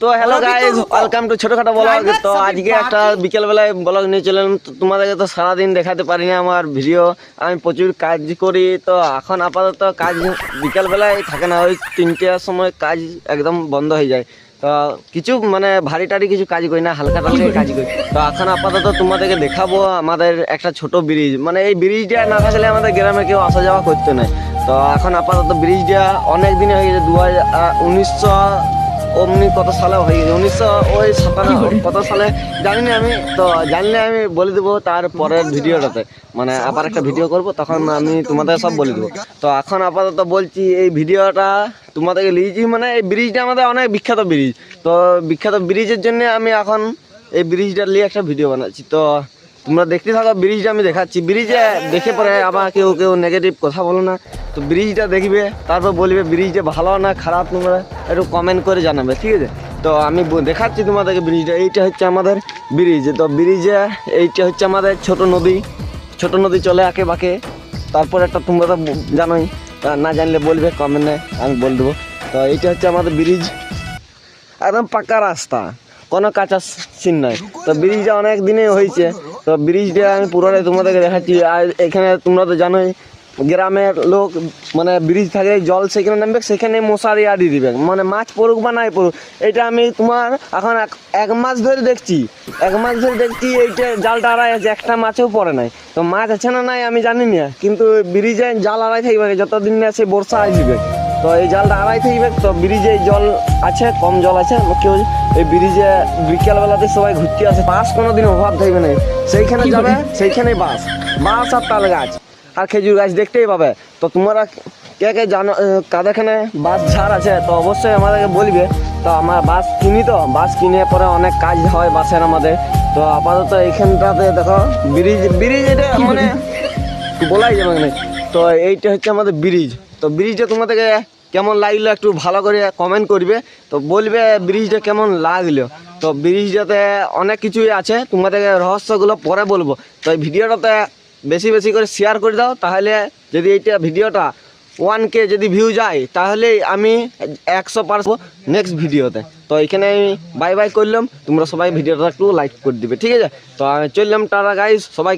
তো hello guys, welcome to ছোটখাটো blog. তো আজকে একটা বিকেল বেলায় ব্লগ নিয়ে চললাম। তো তোমাদেরকে তো সারাদিন দেখাতে পারি না আমার ভিডিও, আমি প্রচুর কাজ করি। তো এখন আপাতত কাজ বিকেল বেলায় থাকে না, ওই 3টের সময় কাজ একদম বন্ধ হয়ে যায়। তো কিছু মানে ভারী টারি কিছু কাজ করি না, হালকা টালকা কাজ করি। তো এখন আপাতত তোমাদেরকে দেখাবো আমাদের একটা ছোট ব্রিজ, মানে এই ব্রিজটা না থাকলে আমাদের গ্রামে কেউ আসা যাওয়া করতে নাই। তো এখন আপাতত ব্রিজটা অনেক দিনে হয়ে গেছে, 1900 অমনি কত সালে হয়ে গেছে, 1957 কত সালে জানি না আমি। তো জানলে আমি বলে দেবো তার পরের ভিডিওটাতে, মানে আবার একটা ভিডিও করব, তখন আমি তোমাদের সব বলে দেবো। তো এখন আপাতত বলছি এই ভিডিওটা তোমাদেরকে লিখেছি, মানে এই ব্রিজটা আমাদের অনেক বিখ্যাত ব্রিজ। তো বিখ্যাত ব্রিজের জন্য আমি এখন এই ব্রিজটা নিয়ে একটা ভিডিও বানাচ্ছি। তো তোমরা দেখতে থাকো, ব্রিজটা আমি দেখাচ্ছি। ব্রিজে দেখে পরে আবার কেউ কেউ নেগেটিভ কথা বলো না। তো ব্রিজটা দেখবে, তারপর বলবে ব্রিজটা ভালো না খারাপ, তোমরা একটু কমেন্ট করে জানাবে, ঠিক আছে? তো আমি দেখাচ্ছি তোমাদেরকে ব্রিজটা। এইটা হচ্ছে আমাদের ব্রিজ। তো ব্রিজে এইটা হচ্ছে আমাদের ছোট নদী চলে আঁকে বাঁকে। তারপর একটা তোমরা তো জানোই, না জানলে বলবে কমেন্টে, আমি বলে দেবো। তো এইটা হচ্ছে আমাদের ব্রিজ, একদম পাকা রাস্তা, কোনো কাঁচা সিন নাই। তো ব্রিজটা অনেক দিনে হয়েছে। তো ব্রিজটা আমি পুরোটাই তোমাদেরকে দেখাচ্ছি। আর এখানে তোমরা তো জানোই গ্রামের লোক, মানে ব্রিজ থাকে, জল সেখানে নামবে, সেখানে মশারি আড়ি দিবে, মানে মাছ পড়ুক বা নাই পড়ুক। এটা আমি তোমার এখন এক মাস ধরে দেখছি, এইটা জালটা আড়াই আছে, একটা মাছও পড়ে নাই। তো মাছ আছে না নাই আমি জানি না, কিন্তু ব্রিজে জাল আড়াই থাকবে যতদিন না সে বর্ষা আসবে। তো এই জালটা আড়াই থাকবে। তো ব্রিজে জল আছে, কম জল আছে, কেউ এই ব্রিজে বিকেলবেলাতে সবাই ঘুরতে আসে। বাস কোনোদিন অভাব থাকবে না, সেইখানে যাবে, সেইখানেই বাস আর তাল গাছ আর খেজুর গাছ দেখতেই পাবে। তো তোমরা কে কে জানো কাদেরখানে বাস ঝাড় আছে, তো অবশ্যই আমাদেরকে বলবে। তো আমার বাস কিনে পরে অনেক কাজ হয় বাসের আমাদের। তো আপাতত এইখানটাতে দেখো ব্রিজ এটা মানে বলাই যাবে না। তো এইটা হচ্ছে আমাদের ব্রিজ। তো ব্রিজটা তোমাদেরকে কেমন লাগলো একটু ভালো করে কমেন্ট করবে, তো বলবে ব্রিজটা কেমন লাগলো। তো ব্রিজটাতে অনেক কিছুই আছে, তোমাদেরকে রহস্যগুলো পরে বলবো। তো এই ভিডিওটাতে বেশি বেশি করে শেয়ার করে দাও, তাহলে যদি এইটা ভিডিওটা 1K যদি ভিউ যায়, তাহলে আমি 100% নেক্সট ভিডিওতে। তো এখানে আমি বাই করলাম, তোমরা সবাই ভিডিওটা একটু লাইক করে দিবে, ঠিক আছে? তো আমি চললাম, টাটা গাইস সবাইকে।